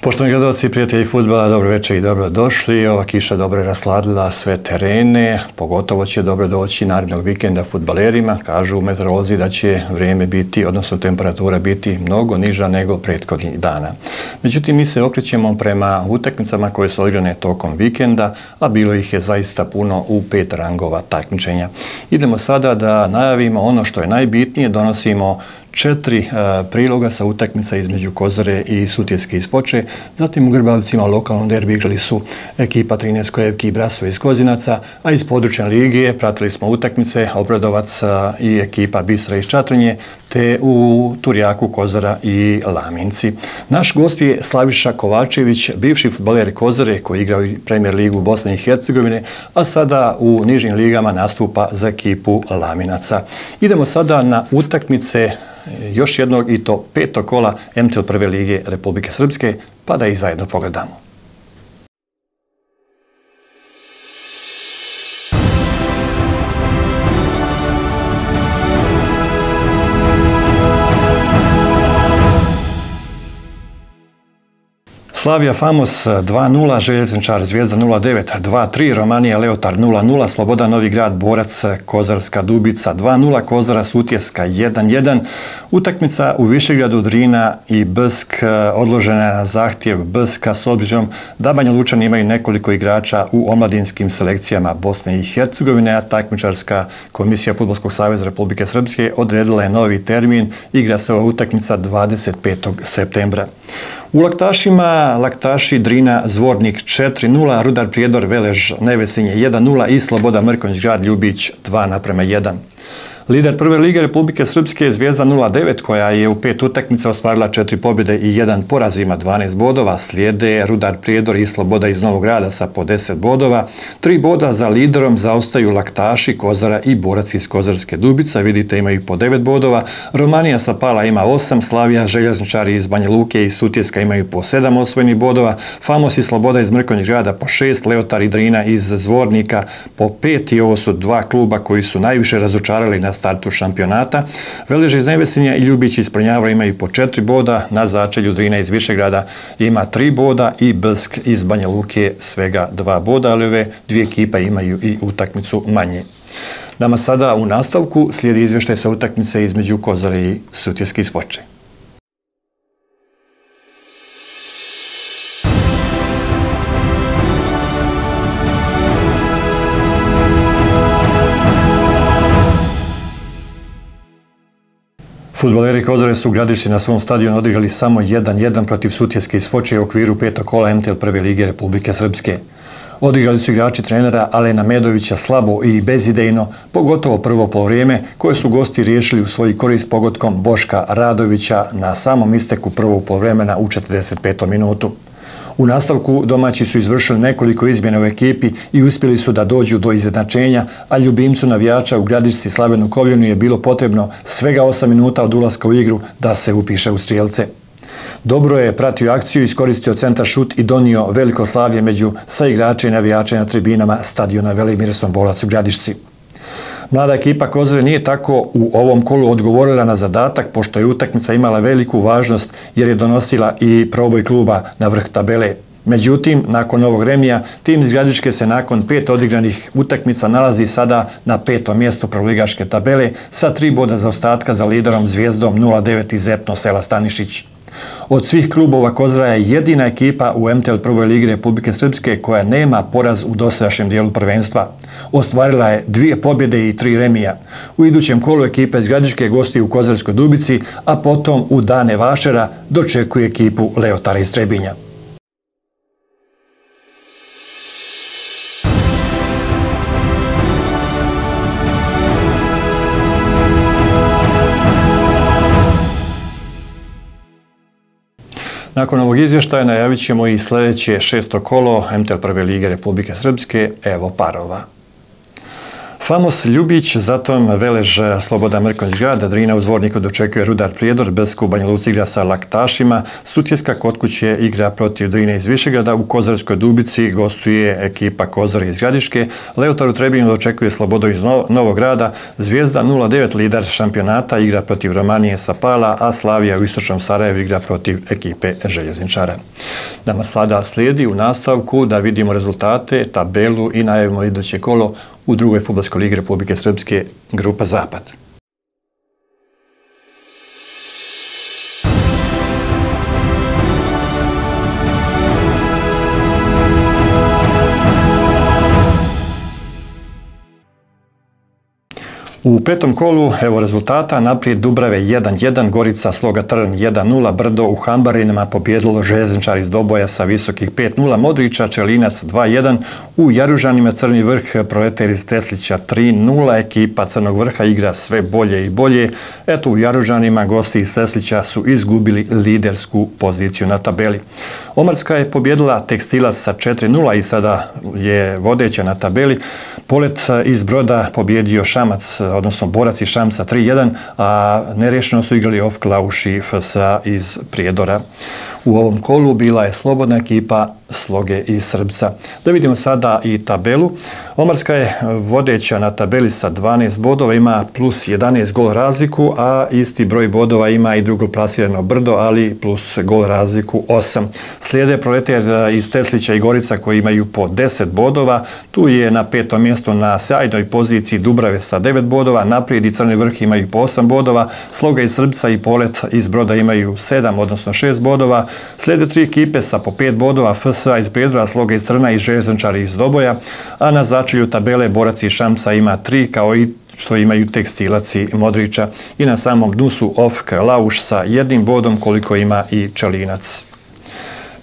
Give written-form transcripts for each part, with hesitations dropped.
Poštovani gledalci i prijatelji fudbala, dobro večer i dobro došli. Ova kiša dobro je rasladila sve terene, pogotovo će dobro doći narednog vikenda fudbalerima. Kažu meteorolozi da će vrijeme biti, odnosno temperatura biti mnogo niža nego prethodnih dana. Međutim, mi se okrećemo prema utakmicama koje su odigrane tokom vikenda, a bilo ih je zaista puno u 5 rangova takmičenja. Idemo sada da najavimo ono što je najbitnije, donosimo 4 priloga sa utakmica između Kozare i Sutjeske iz Foče. Zatim u Grbavcima u lokalnom derbi igrali su ekipa 13 Kojevki i Braso iz Kozinaca, a iz područne lige pratili smo utakmice Obradovac i ekipa Bistra iz Čatrinje, te u Turjaku Kozara i Laminci. Naš gost je Slaviša Kovačević, bivši fudbaler Kozare koji igrao i Premier ligu Bosne i Hercegovine, a sada u nižim ligama nastupa za ekipu Laminaca. Idemo sada na utakmice još jednog i to 5. kola MTL prve lige Republike Srpske, pa da ih zajedno pogledamo. Slavija Famos 2-0, Željezničar Zvijezda 0-9, 2-3, Romanija Leotar 0-0, Sloboda Novi Grad Borac Kozarska Dubica 2-0, Kozara Sutjeska 1-1. Utakmica u Višegradu Drina i Bsk odložena na zahtjev Bska s obzirom da Banja Lučani imaju nekoliko igrača u omladinskim selekcijama Bosne i Hercegovine, a takmičarska komisija Fudbalskog saveza Republike Srpske odredila je novi termin. Igra se ova utakmica 25. septembra. U Laktašima, Laktaši Drina Zvornik 4-0, Rudar Prijedor Velež Nevesinje 1-0 i Sloboda Mrkonjić Grad Ljubić 2:1. Lider prve lige Republike Srpske je Zvijezda 09 koja je u 5 utakmica ostvarila 4 pobjede i 1 poraz, ima 12 bodova. Slijede Rudar Prijedor i Sloboda iz Novog Grada sa po 10 bodova. 3 boda za liderom zaostaju Laktaši, Kozara i Borac iz Kozarske Dubice. Vidite, imaju po 9 bodova. Romanija sa Pala ima 8, Slavija, Željezničari iz Banja Luke i Sutjeska imaju po 7 osvojenih bodova. Famos i Sloboda iz Mrkonjić Grada po 6, Leotar i Drina iz Zvornika po 5 i ovo su 2 kluba koji su najviše razočarali na startu šampionata. Velež iz Nevesinja i Ljubić iz Prnjavora imaju po 4 boda, na začelju Drina iz Višegrada ima 3 boda i Bsk iz Banja Luke svega 2 boda, ali ove 2 ekipa imaju i utakmicu manje. Nama sada u nastavku slijedi izvještaj sa utakmice između Kozare i Sutjeske iz Foče. Fudbaleri Kozare su u Gradišci na svom stadionu odigrali samo 1:1 protiv Sutjeske iz Foče u okviru 5. kola MTL prve lige Republike Srpske. Odigrali su igrači trenera Alena Medovića slabo i bezidejno, pogotovo prvo polovrijeme koje su gosti riješili u svoj korist pogodkom Boška Radovića na samom isteku prvog polovremena u 45. minutu. U nastavku domaći su izvršili nekoliko izmjena u ekipi i uspjeli su da dođu do izjednačenja, a ljubimcu navijača u Gradišci Slavenu Kovljenu je bilo potrebno svega 8 minuta od ulaska u igru da se upiše u strijelce. Dobro je pratio akciju, iskoristio centar šut i donio veliko slavlje među saigrače i navijače na tribinama stadiona Velimir Sombolac u Gradišci. Mlada ekipa Kozare nije tako u ovom kolu odgovorila na zadatak, pošto je utakmica imala veliku važnost jer je donosila i proboj kluba na vrh tabele. Međutim, nakon ovog remija, tim iz Gradiške se nakon 5 odigranih utakmica nalazi sada na 5. mjestu prvoligaške tabele sa 3 boda zaostatka za liderom Zvijezdom 09 iz Zepno sela Stanišić. Od svih klubova Kozara je jedina ekipa u MTL prvoj ligi Republike Srpske koja nema poraz u dosadašnjem dijelu prvenstva. Ostvarila je 2 pobjede i 3 remija. U idućem kolu ekipa iz Gradiške gosti u Kozarskoj Dubici, a potom u dane Vašera dočekuje ekipu Leotara iz Trebinja. Nakon ovog izvještaja najavit ćemo i sljedeće 6. kolo MTL prve lige Republike Srpske, evo parova. Famos Ljubić, zatom Velež Slobodan Mrkonjić grad, Drina u Zvorniku dočekuje Rudar Prijedor, Besku u Banja Luci igra sa Laktašima, Sutjeska kod kuće igra protiv Drine iz Višegrada, u Kozarskoj Dubici gostuje ekipa Kozare iz Gradiške, Leotar u Trebinju dočekuje Slobodu iz Novog Grada, Zvijezda 09 lider šampionata igra protiv Romanije sa Pala, a Slavija u Istočnom Sarajevu igra protiv ekipe Željezničara. Nama sada slijedi u nastavku da vidimo rezultate, tabelu i najavimo iduće kolo u drugoj fudbalskoj ligi Republike Srpske, grupa Zapad. U petom kolu, evo rezultata, naprijed Dubrave 1-1, Gorica Sloga Trn 1-0, Brdo u Hambarinama pobjedilo Željezničar iz Doboja sa visokih 5-0, Modrića Čelinac 2-1, u Jaružanima Crni Vrh Proleter iz Teslića 3-0, ekipa Crnog Vrha igra sve bolje i bolje. Eto, u Jaružanima gosti iz Teslića su izgubili lidersku poziciju na tabeli. Omarska je pobjedila Tekstilac sa 4-0 i sada je vodeća na tabeli. Polet iz Broda pobjedio Šamac, odnosno Borac iz Šamca 3-1, a nerješeno su igrali OFK Lauš i FSA iz Prijedora. U ovom kolu bila je slobodna ekipa Sloge i Srbca. Da vidimo sada i tabelu. Omarska je vodeća na tabeli sa 12 bodova, ima plus 11 gol razliku, a isti broj bodova ima i drugoplasirano Brdo, ali plus gol razliku 8. Slijede Proleter iz Teslića i Gorica koji imaju po 10 bodova. Tu je na petom mjestu na sjajnoj poziciji Dubrave sa 9 bodova, naprijed i Crni Vrh imaju po 8 bodova, Sloga iz Srbca i Polet iz Broda imaju 7, odnosno 6 bodova. Slijede 3 ekipe sa po 5 bodova, FSA iz Prijedora, Sloga iz Crna i Željezničari iz Doboja, a na začelju tabele Borac iz Šamca ima 3, kao i što imaju Tekstilac i Modrića. I na samom dnu su OFK Lauš sa 1 bodom koliko ima i Čelinac.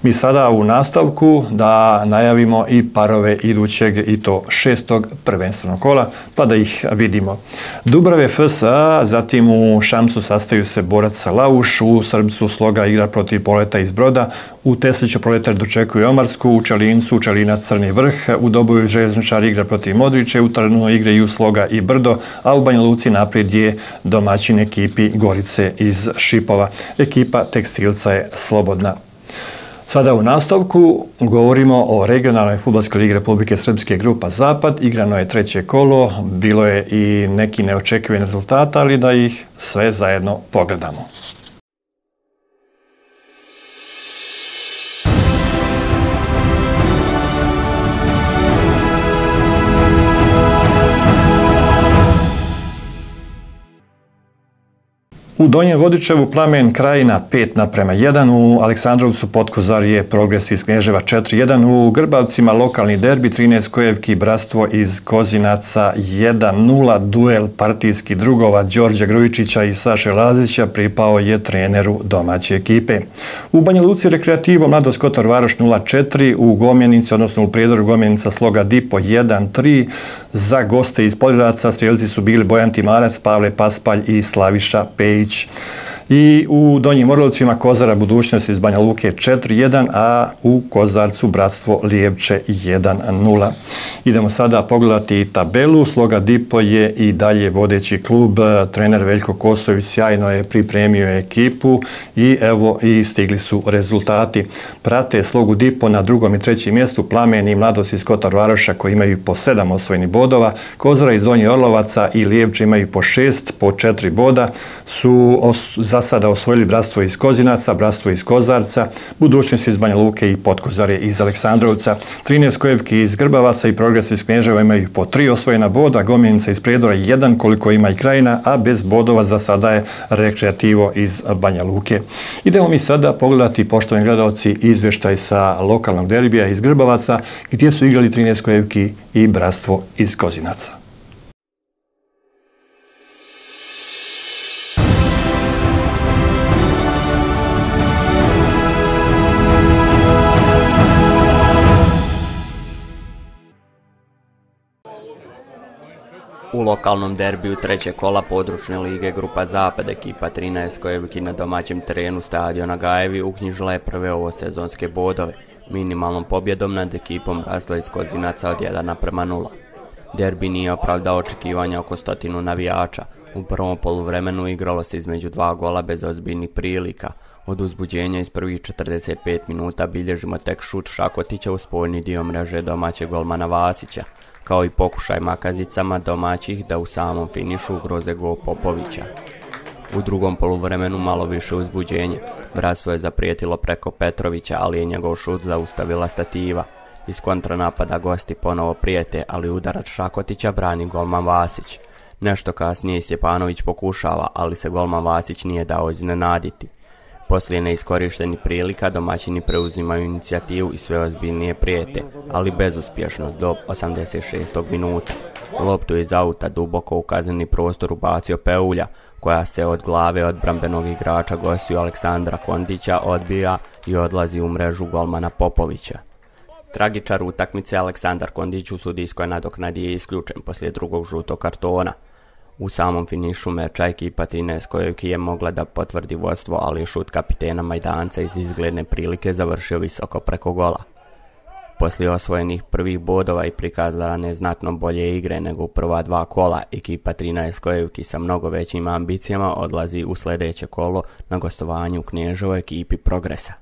Mi sada u nastavku da najavimo i parove idućeg i to 6. prvenstvenog kola, pa da ih vidimo. Dubrave FSA, zatim u Šamcu sastaju se Borac Lauš, u Srbcu Sloga igra protiv Poleta iz Broda, u Tesliću Proletar dočekuje Omarsku, u Čelincu Čelinac Crni Vrh, u Doboju Željezničar igra protiv Modrića, u Trnu igraju Sloga i Brdo, a u Banja Luci naprijed je domaćin ekipi Gorice iz Šipova. Ekipa Tekstilca je slobodna. Sada u nastavku govorimo o regionalnoj fudbalskoj ligi Republike Srpske, grupa Zapad. Igrano je treće kolo, bilo je i neki neočekivani rezultata, ali da ih sve zajedno pogledamo. U Donjem Vodičevu Plamen Krajina 5:1, u Aleksandrovcu Potkozarje Progres iz Knježeva 4:1, u Grbavcima lokalni derbi 13 Kojevki Bratstvo iz Kozinaca 1:0, duel partijskih drugova Đorđa Grujičića i Saše Lazića pripao je treneru domaće ekipe. U Banja Luci Rekreativo Mladost Kotor Varoš 0:4, u Gomjenici, odnosno u Prijedoru Gomjenica Sloga Dipo 1:3, za goste iz Podgorica strijelci su bili Bojan Timarac, Pavle Paspalj i Slaviša Pejić. I u Donjim Orlovcima Kozara Budućnost iz Banja Luke 4:1, a u Kozarcu Bratstvo Lijevče 1:0. Idemo sada pogledati tabelu. Sloga Dipo je i dalje vodeći klub. Trener Veljko Kosović sjajno je pripremio ekipu i evo i stigli su rezultati. Prate Slogu Dipo na 2. i 3. mjestu Plamen i Mladost iz Kotor Varoša koji imaju po 7 osvojenih bodova. Kozara iz Donjih Orlovaca i Lijevče imaju po 6, po 4 boda. Su za sada osvojili Bratstvo iz Kozinaca, Bratstvo iz Kozarca, Budućnost iz Banja Luke i Potkozarje iz Aleksandrovca. 13 Kojevki iz Grbavaca i Progres iz Knježeva imaju po 3 osvojena boda, Gomjenica iz Prijedora 1 koliko ima i Krajina, a bez bodova za sada je Rekreativo iz Banja Luke. Idemo mi sada pogledati, poštovani gledalci, izvještaj sa lokalnog derbija iz Grbavaca gdje su igrali 13 Kojevki i Bratstvo iz Kozinaca. U lokalnom derbiju trećeg kola područne lige grupa Zapad ekipa 13 Kojevki na domaćem terenu stadiona Gajevi uknjižila je prve ovosezonske bodove, minimalnom pobjedom nad ekipom Bratstva iz Kozinaca od 1:0. Derbi nije opravdao očekivanja oko 100 navijača. U prvom poluvremenu igralo se između 2 gola bez ozbiljnih prilika. Od uzbuđenja iz prvih 45 minuta bilježimo tek šut Šakotića u spoljni dio mreže domaćeg golmana Vasića, kao i pokušaj makazicama domaćih da u samom finišu ugroze gol Popovića. U drugom poluvremenu malo više uzbuđenje. Bratstvo je zaprijetilo preko Petrovića, ali je njegov šut zaustavila stativa. Iz kontranapada gosti ponovo prijete, ali udarac Šakotića brani golman Vasić. Nešto kasnije Stjepanović pokušava, ali se golman Vasić nije dao iznenaditi. Poslije neiskorištenih prilika domaćini preuzimaju inicijativu i sve ozbiljnije prijete, ali bezuspješno do 86. minuta. Loptu je iz auta duboko u kazneni prostor ubacio Peulja, koja se od glave odbrambenog igrača gostiju Aleksandra Kondića odbija i odlazi u mrežu golmana Popovića. Tragičar utakmice Aleksandar Kondić u sudijskoj nadoknadi je isključen poslije drugog žutog kartona. U samom finišu meča ekipa 13 je mogla da potvrdi vodstvo, ali je šut kapitena Majdanca iz izgledne prilike završio visoko preko gola. Poslije osvojenih prvih bodova i prikazane znatno bolje igre nego u prva 2 kola, ekipa 13 sa mnogo većim ambicijama odlazi u sljedeće kolo na gostovanju u Kneževoj ekipi Progresa.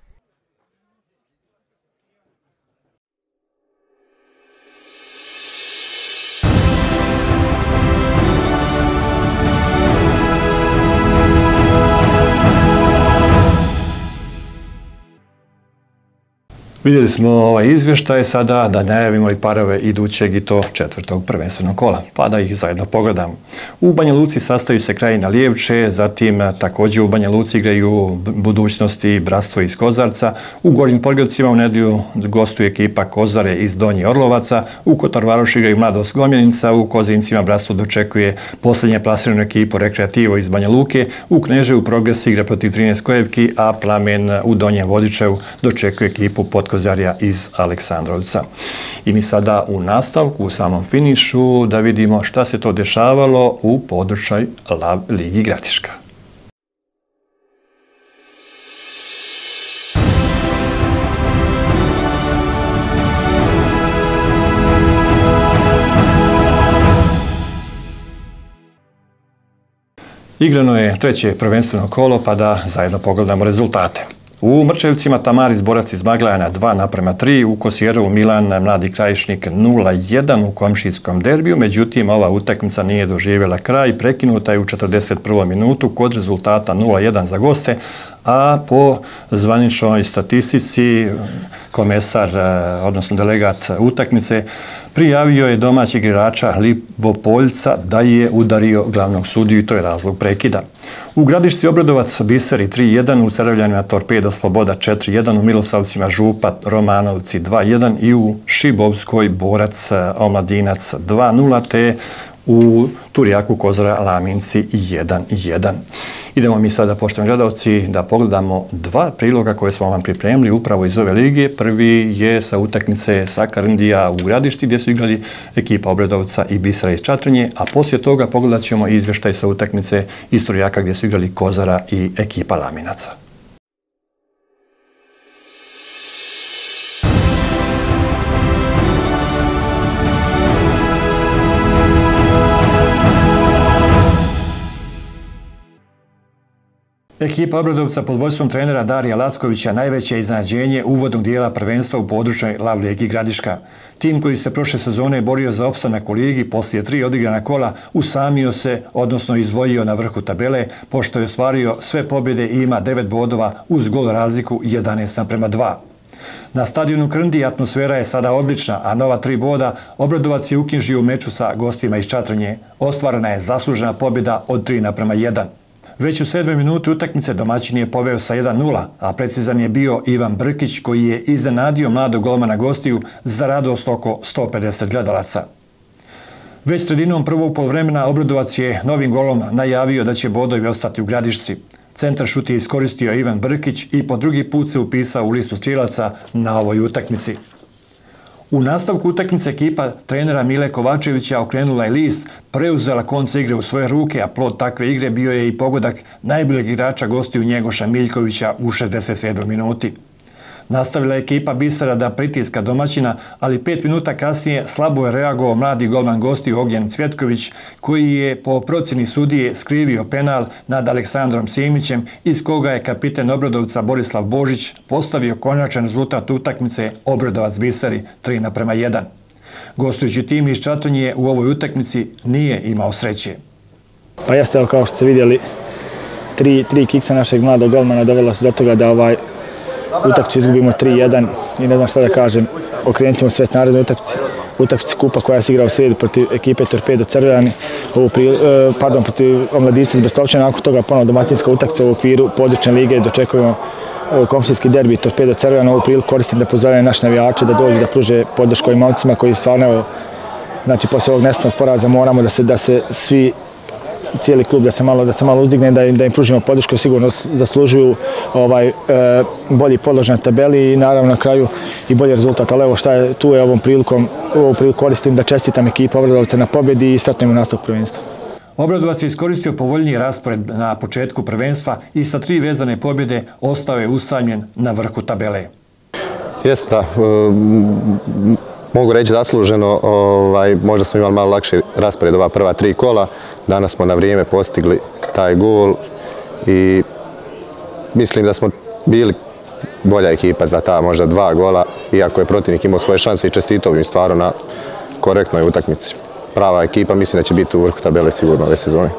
Vidjeli smo ovaj izvještaj, sada da najavimo i parove idućeg i to 4. prvenstvenog kola, pa da ih zajedno pogledamo. U Banja Luci sastaju se Krajina Lijevče, zatim također u Banja Luci igraju Budućnosti i Bratstvo iz Kozarca. U Gornjim Podgorcima u nedjelju gostuje ekipa Kozare iz Donjih Orlovaca. U Kotor Varoši igraju Mladost Gomjenica, u Kozincima Bratstvo dočekuje posljednje plasiranu ekipu Rekreativo iz Banja Luke. U Kneževu Progres igra protiv 13 Kojevki, a Plamen u Donjem Vodičevu dočekuje ekipu Potkozarja iz Aleksandrovca. I mi sada u nastavku, u samom finišu, da vidimo šta se to dešavalo u područnoj Ligi Gradiška. Igrano je treće prvenstveno kolo, pa da zajedno pogledamo rezultate. U Mrčevcima Tamaris Borac iz Maglajana 2:3, u Kosjerovu Milan Mladi Krajišnik 0:1 u komšijskom derbiju, međutim ova utakmica nije doživjela kraj, prekinuta je u 41. minutu kod rezultata 0:1 za goste, a po zvaničnoj statistici komesar, odnosno delegat utakmice, prijavio je domaćeg igrača Livopoljca da je udario glavnog sudiju i to je razlog prekida. U Gradišci Obradovac Biseri 3:1, u Ceravljanima Torpedo Sloboda 4:1, u Milosavcima Župa Romanovci 2:1 i u Šibovskoj Borac Omladinac 2:0 te u Turjaku Kozara Laminci 1:1. Idemo mi sada, poštovani gledalci, da pogledamo dva priloga koje smo vam pripremili upravo iz ove lige. Prvi je sa utakmice Sakarindija u Gradišti gdje su igrali ekipa Obradovca i Bisera iz Čatrnje, a poslije toga pogledat ćemo izvještaj sa utakmice iz Turjaka gdje su igrali Kozara i ekipa Laminaca. Ekipa Obradovca pod vodstvom trenera Darija Lackovića najveće iznenađenje uvodnog dijela prvenstva u područnoj Ligi Gradiška. Tim koji se prošle sezone borio za opstanak u ligi poslije 3 odigrana kola usamio se, odnosno izdvojio na vrhu tabele, pošto je ostvario sve pobjede i ima 9 bodova uz gol razliku 11:2. Na stadionu Krndi atmosfera je sada odlična, a nova 3 boda Obradovac je uknjižio u meču sa gostima iz Čatrnje. Ostvarena je zaslužena pobjeda od 3:1. Već u 7. minuti utakmice domaćin je poveo sa 1:0, a precizan je bio Ivan Brkić koji je iznenadio mladog golmana gostiju za radost oko 150 gledalaca. Već sredinom prvog poluvremena Obradovac je novim golom najavio da će bodovi ostati u Gradišci. Centar šut je iskoristio Ivan Brkić i po drugi put se upisao u listu strijelaca na ovoj utakmici. U nastavku utakmice ekipa trenera Mile Kovačevića okrenula je list, preuzela konce igre u svoje ruke, a plod takve igre bio je i pogodak najboljeg igrača gostiju Njegoša Miljkovića u 67. minuti. Nastavila je ekipa Bisera da pritiska domaćina, ali 5 minuta kasnije slabo je reagovao mladi golman gostiju Ognjen Cvjetković, koji je po procjeni sudije skrivio penal nad Aleksandrom Simićem, iz koga je kapiten Obradovca Borislav Božić postavio konačan rezultat utakmice Obradovac-Biseri 3:1. Gostujući tim iz Čatonje u ovoj utakmici nije imao sreće. Pa jeste, evo, kao što ste vidjeli, tri kiksa našeg mladog golmana dovela su do toga da utakmicu izgubimo 3:1 i ne znam šta da kažem, okrenut ćemo svet narednoj utakmici kupa koja se igra u srijedu protiv ekipe Torpedo Crveni, protiv Omladice iz Brestovčane, nakon toga ponovno domaćinska utakmica u okviru područne lige, dočekujemo komšijski derbi Torpedo Crveni. Ovu priliku koristim da pozovem naše navijače da dođu da pruže podršku ovim momcima koji stvarno, znači poslije ovog nesretnog poraza moramo da se svi, cijeli klub da se malo uzdigne, da im pružimo podršku, sigurno zaslužuju bolji položaj na tabeli i naravno na kraju i bolji rezultat. Ali evo tu je ovu priliku koristim da čestitam ekipu Obradovca na pobjedi i startujemo nastavak prvenstva. Obradovac je iskoristio povoljniji raspored na početku prvenstva i sa 3 vezane pobjede ostao je usamljen na vrhu tabele. Jeste, da. Mogu reći zasluženo, možda smo imali malo lakši raspored ova prva 3 kola. Danas smo na vrijeme postigli taj gol i mislim da smo bili bolja ekipa za ta možda 2 gola, iako je protivnik imao svoje šanse i čestitao im stvarno na korektnoj utakmici. Prava ekipa, mislim da će biti u vrhu tabele sigurno ove sezone.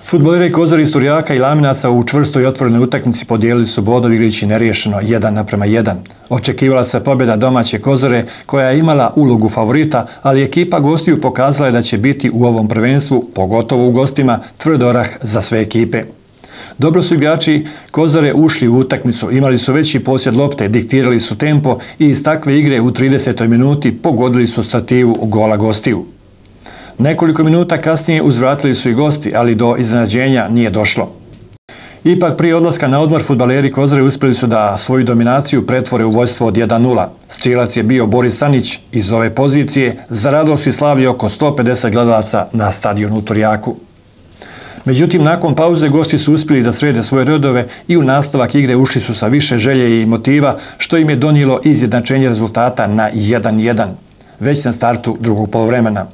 Fudbaleri Kozare iz Turjaka i Laminaca u čvrstoj i otvorenoj utakmici podijelili su bodovi igrajući neriješeno 1:1. Očekivala se pobjeda domaće Kozare koja je imala ulogu favorita, ali ekipa gostiju pokazala je da će biti u ovom prvenstvu, pogotovo u gostima, tvrd orah za sve ekipe. Dobro su igrači Kozare ušli u utakmicu, imali su veći posjed lopte, diktirali su tempo i iz takve igre u 30. minuti pogodili su stativu gola gostiju. Nekoliko minuta kasnije uzvratili su i gosti, ali do iznenađenja nije došlo. Ipak prije odlaska na odmor fudbaleri Kozare uspjeli su da svoju dominaciju pretvore u vođstvo od 1:0. Strijelac je bio Boris Sanić. Iz ove pozicije za radost i slavlje oko 150 gledalaca na stadionu u Turjaku. Međutim, nakon pauze gosti su uspjeli da srede svoje redove i u nastavak igre ušli su sa više želje i motiva, što im je donijelo izjednačenje rezultata na 1:1, već na startu drugog poluvremena.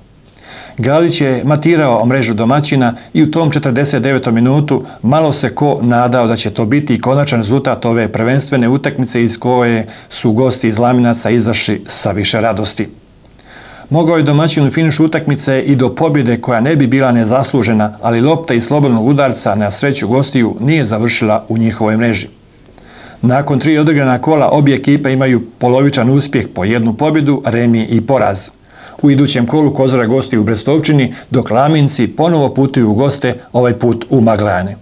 Galić je matirao mrežu domaćina i u tom 49. minutu malo se ko nadao da će to biti i konačan rezultat ove prvenstvene utakmice iz koje su gosti iz Laminaca izašli sa više radosti. Mogao je domaćin u finišu utakmice i do pobjede koja ne bi bila nezaslužena, ali lopta iz slobodnog udarca na sreću gostiju nije završila u njihovoj mreži. Nakon 3 odigrana kola obje ekipe imaju polovičan uspjeh po 1 pobjedu, remi i poraz. U idućem kolu Kozara gosti u Brestovčini, dok Laminci ponovo putuju u goste, ovaj put u Maglajane.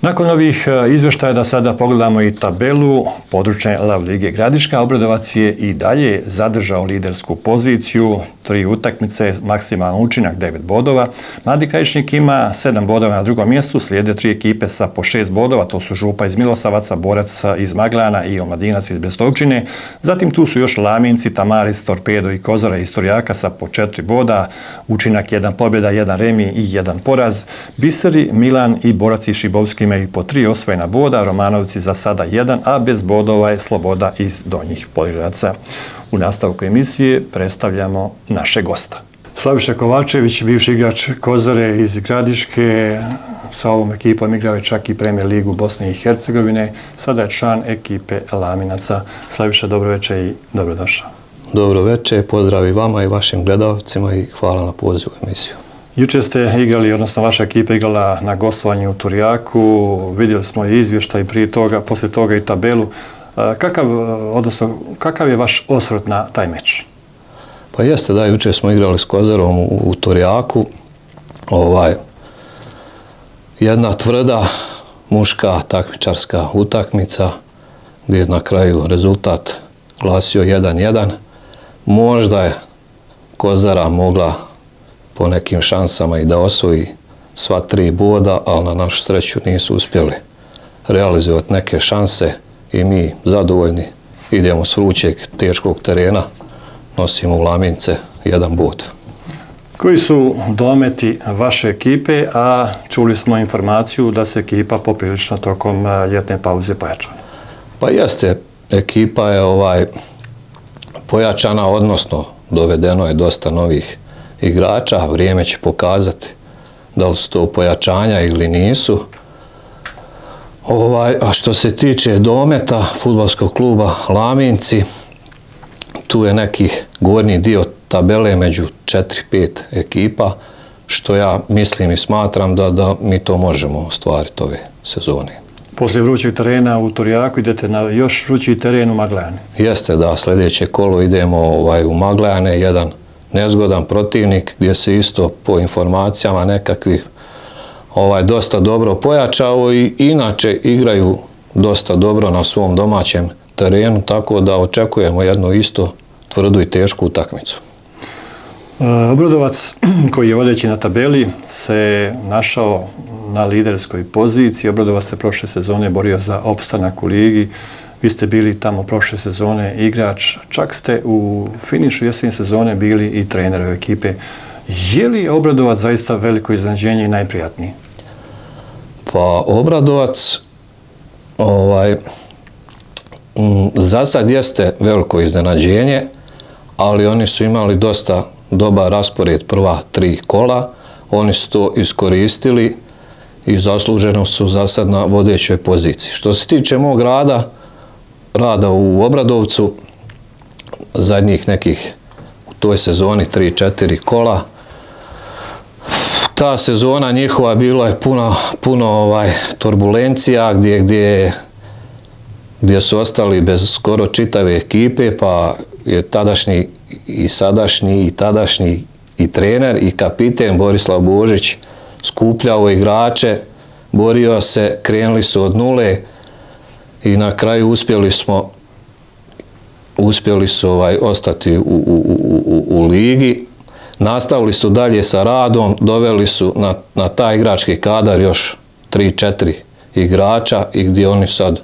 Nakon ovih izvještaja da sada pogledamo i tabelu područne LAV lige Gradiška. Obradovac je i dalje zadržao lidersku poziciju, 3 utakmice, maksimalan učinak 9 bodova. Mladi Krajišnik ima 7 bodova na drugom mjestu, slijede 3 ekipe sa po 6 bodova, to su Župa iz Milosavaca, Borac iz Maglana i Omladinac iz Brestovčine. Zatim tu su još Laminci, Tamaris, Torpedo i Kozara iz Turjaka sa po 4 boda, učinak 1 pobjeda, 1 remi i 1 poraz. Biseri, Milan i Borac iz Šibovski imaju po 3 osvojena boda, Romanovci za sada 1, a bez bodova je Sloboda iz Donjih Poligraca. U nastavku emisije predstavljamo naše gosta. Slaviša Kovačević, bivši igrač Kozare iz Gradiške, sa ovom ekipom igrao je čak i Premier ligu Bosne i Hercegovine, sada je član ekipe Laminaca. Slaviša, dobro večer i dobrodošao. Dobro večer, pozdrav i vama i vašim gledalcima i hvala na pozivu u emisiju. Jučer ste igrali, odnosno vaša ekipa igrala na gostovanju u Turjaku, vidjeli smo i izvještaj prije toga, poslije toga i tabelu. Kakav je vaš osvrt na taj meč? Pa jeste da, jučer smo igrali s Kozarom u Turjaku. Jedna tvrda, muška takmičarska utakmica, gdje je na kraju rezultat glasio 1:1. Možda je Kozara mogla po nekim šansama i da osvoji sva 3 boda, ali na našu sreću nisu uspjeli realizovati neke šanse i mi zadovoljni idemo s vrućeg, teškog terena, nosimo u Lamince 1 bod. Koji su dometi vaše ekipe, a čuli smo informaciju da se ekipa poprilično tokom ljetne pauze pojačala? Pa jeste, ekipa je pojačana, odnosno dovedeno je dosta novih igrača, vrijeme će pokazati da li su to pojačanja ili nisu. A što se tiče dometa fudbalskog kluba Laminci, tu je neki gornji dio tabele među 4-5 ekipa, što ja mislim i smatram da mi to možemo ostvariti ove sezone. Poslije vrućeg terena u Torjaku idete na još vrući teren u Magljane. Jeste da, sljedeće kolo idemo u Magljane, jedan nezgodan protivnik gdje se isto po informacijama nekakvih dosta dobro pojačao i inače igraju dosta dobro na svom domaćem terenu, tako da očekujemo jednu isto tvrdu i tešku utakmicu. Obradovac, koji je vodeći na tabeli, se našao na liderskoj poziciji. Obradovac se prošle sezone borio za opstanak u ligi. Vi ste bili tamo prošle sezone igrač, čak ste u finišu jesene sezone bili i trener ove ekipe. Je li Obradovac zaista veliko iznenađenje i najprijatniji? Pa Obradovac za sad jeste veliko iznenađenje, ali oni su imali dosta dobar raspored prva 3 kola. Oni su to iskoristili i zasluženo su za sad na vodećoj poziciji. Što se tiče mog rada u Obradovcu, zadnjih nekih u toj sezoni 3-4 kola, ta sezona njihova bila je puno turbulencija gdje su ostali bez skoro čitave ekipe, pa je tadašnji i sadašnji i tadašnji i trener i kapiten Borislav Božić skupljao igrače, borio se, krenuli su od nule i na kraju uspjeli su ostati u ligi. Nastavili su dalje sa radom, doveli su na taj igrački kadar još 3-4 igrača i gdje oni sad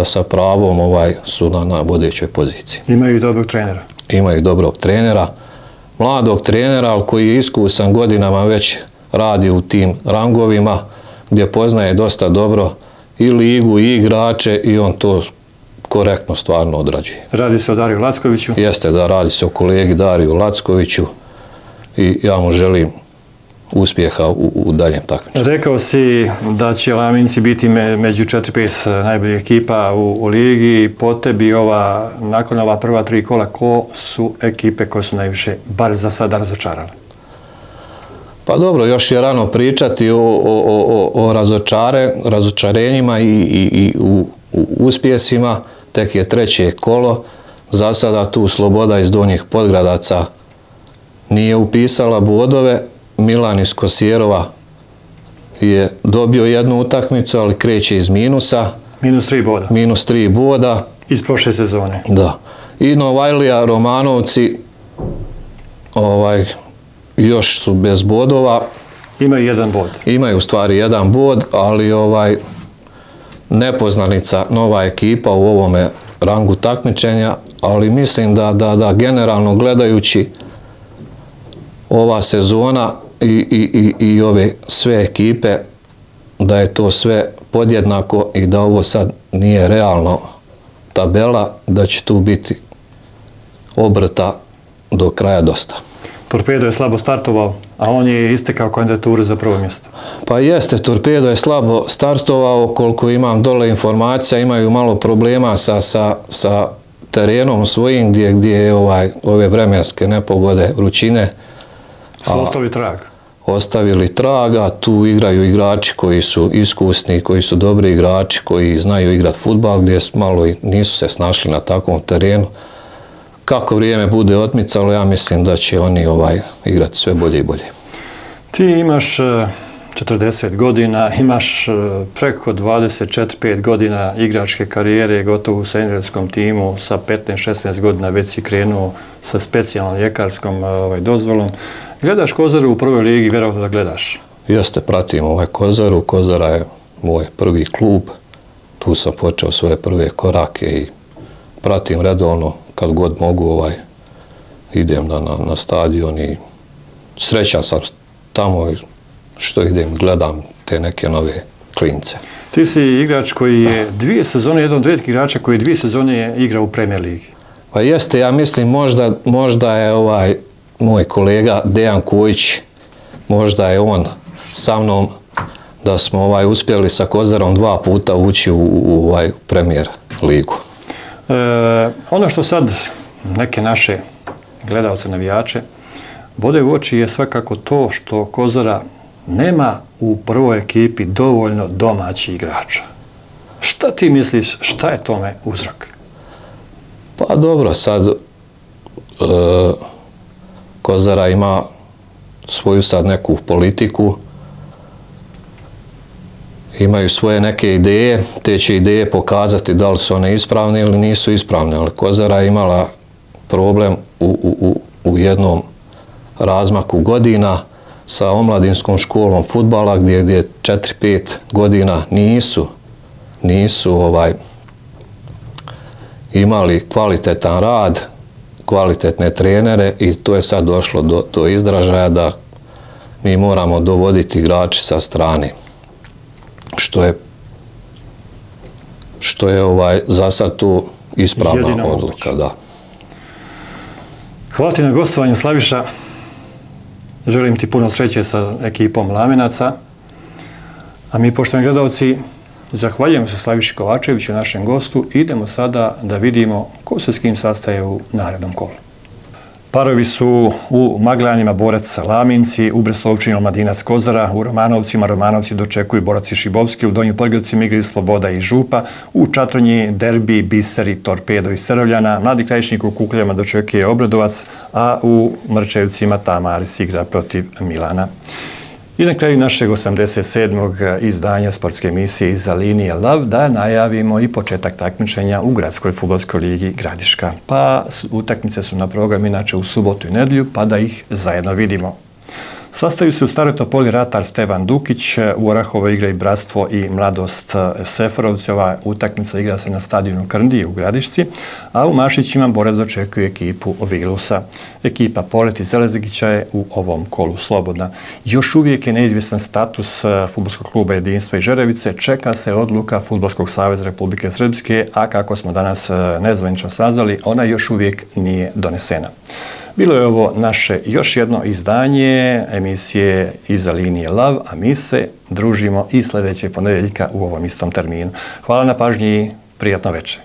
sa pravom su na vodećoj poziciji. Imaju i dobrog trenera. Imaju dobrog trenera, mladog trenera, ali koji je iskusan godinama već radi u tim rangovima, gdje poznaje dosta dobro i ligu i igrače i on to korektno stvarno odrađuje. Radi se o Dariju Lackoviću? Jeste da, radi se o kolegi Dariju Lackoviću i ja mu želim uspjeha u daljem takmičenju. Rekao si da će Laminci biti među 4-5 najboljih ekipa u ligi. Po tebi nakon ova prva 3 kola, ko su ekipe koje su najviše, bar za sada, razočarale? Pa dobro, još je rano pričati o razočarenjima i u uspjesima. Tek je 3. kolo. Za sada tu Sloboda iz Donjih Podgradaca nije upisala bodove. Milan iz Kosjerova je dobio jednu utakmicu, ali kreće iz minusa. -3 boda. -3 boda. Iz prošle sezone. Da. I Novajlija, Romanovci još su bez bodova. Imaju 1 bod. Imaju u stvari 1 bod, ali nepoznanica, nova ekipa u ovome rangu takmičenja, ali mislim da generalno gledajući ova sezona i ove sve ekipe, da je to sve podjednako i da ovo sad nije realno tabela, da će tu biti obrta do kraja dosta. Torpedo je slabo startovao, a on je istekao kandidaturu za prvo mjesto. Pa jeste, Torpedo je slabo startovao, koliko imam dole informacija, imaju malo problema sa terenom svojim gdje ove vremenske nepogode, vrućine. Su ostavili trag? Ostavili traga, tu igraju igrači koji su iskusni, koji su dobri igrači, koji znaju igrati fudbal, gdje malo nisu se snašli na takvom terenu. Kako vrijeme bude otmicalo, ja mislim da će oni igrati sve bolje i bolje. Ti imaš 40 godina, imaš preko 25 godina igračke karijere, gotovo u seniorskom timu, sa 15-16 godina već si krenuo sa specijalnom ljekarskom dozvolom. Gledaš Kozaru u prvoj ligi, vjerovatno da gledaš? Jeste, pratim Kozaru. Kozara je moj prvi klub. Tu sam počeo svoje prve korake i pratim redovno kad god mogu idem na stadion i srećan sam tamo što idem, gledam te neke nove klince. Ti si igrač koji je 2 sezone, jedan od rijetkih igrača koji 2 sezone je igrao u Premier ligi. Pa jeste, ja mislim možda je moj kolega Dejan Kojić, možda je on sa mnom da smo uspjeli sa Kozarom 2 puta ući u Premier ligu. Ono što sad neke naše gledalce, navijače bode u oči je svakako to što Kozara nema u prvoj ekipi dovoljno domaćih igrača. Šta ti misliš, šta je tome uzrok? Pa dobro, sad Kozara ima svoju sad neku politiku, imaju svoje neke ideje, te će ideje pokazati da li su one ispravne ili nisu ispravne, ali Kozara je imala problem u jednom razmaku godina sa omladinskom školom fudbala gdje 4-5 godina nisu imali kvalitetan rad, kvalitetne trenere i to je sad došlo do izražaja da mi moramo dovoditi igrače sa strane. Što je za sad tu ispravna odluka, da. Hvala ti na gostovanju, Slaviša. Želim ti puno sreće sa ekipom Laminaca. A mi, poštovani gledalci, zahvaljujemo se Slaviši Kovačeviću, našem gostu. Idemo sada da vidimo ko se s kim sastaje u narednom kolu. Parovi su u Maglanima Borac Laminci, u Breslovčini Omladinac Kozara, u Romanovcima Romanovci dočekuju Borac i Šibovski, u Donjim Podgorcima igraju Sloboda i Župa, u Čatronji derbi Biseri, Torpedo i Serovljana, Mladi Krajišnik u Kukljama dočekuje Obradovac, a u Mrčevcima Tamaris igra protiv Milana. I na kraju našeg 87. izdanja sportske emisije Iza linije Lav da najavimo i početak takmičenja u Gradskoj fudbalskoj ligi Gradiška. Pa utakmice su na programu inače u subotu i nedjelju, pa da ih zajedno vidimo. Sastaju se u Staroj Topoli ratar Stevan Dukić, u Orahovoj igra i Bratstvo i Mladost Seferovci. Ova utakmica igra se na stadionu Krndiji u Gradišci, a u Mašićima Borac dočekuje ekipu Vilusa. Ekipa Polet iz Zelezigića je u ovom kolu slobodna. Još uvijek je neizvjestan status fudbalskog kluba Jedinstvo i Žerevice, čeka se odluka Fudbalskog saveza Republike Srpske, a kako smo danas nezvanično saznali, ona još uvijek nije donesena. Bilo je ovo naše još jedno izdanje emisije Iza linije Lav, a mi se družimo i sljedećeg ponedjeljka u ovom istom terminu. Hvala na pažnji i prijatno večer.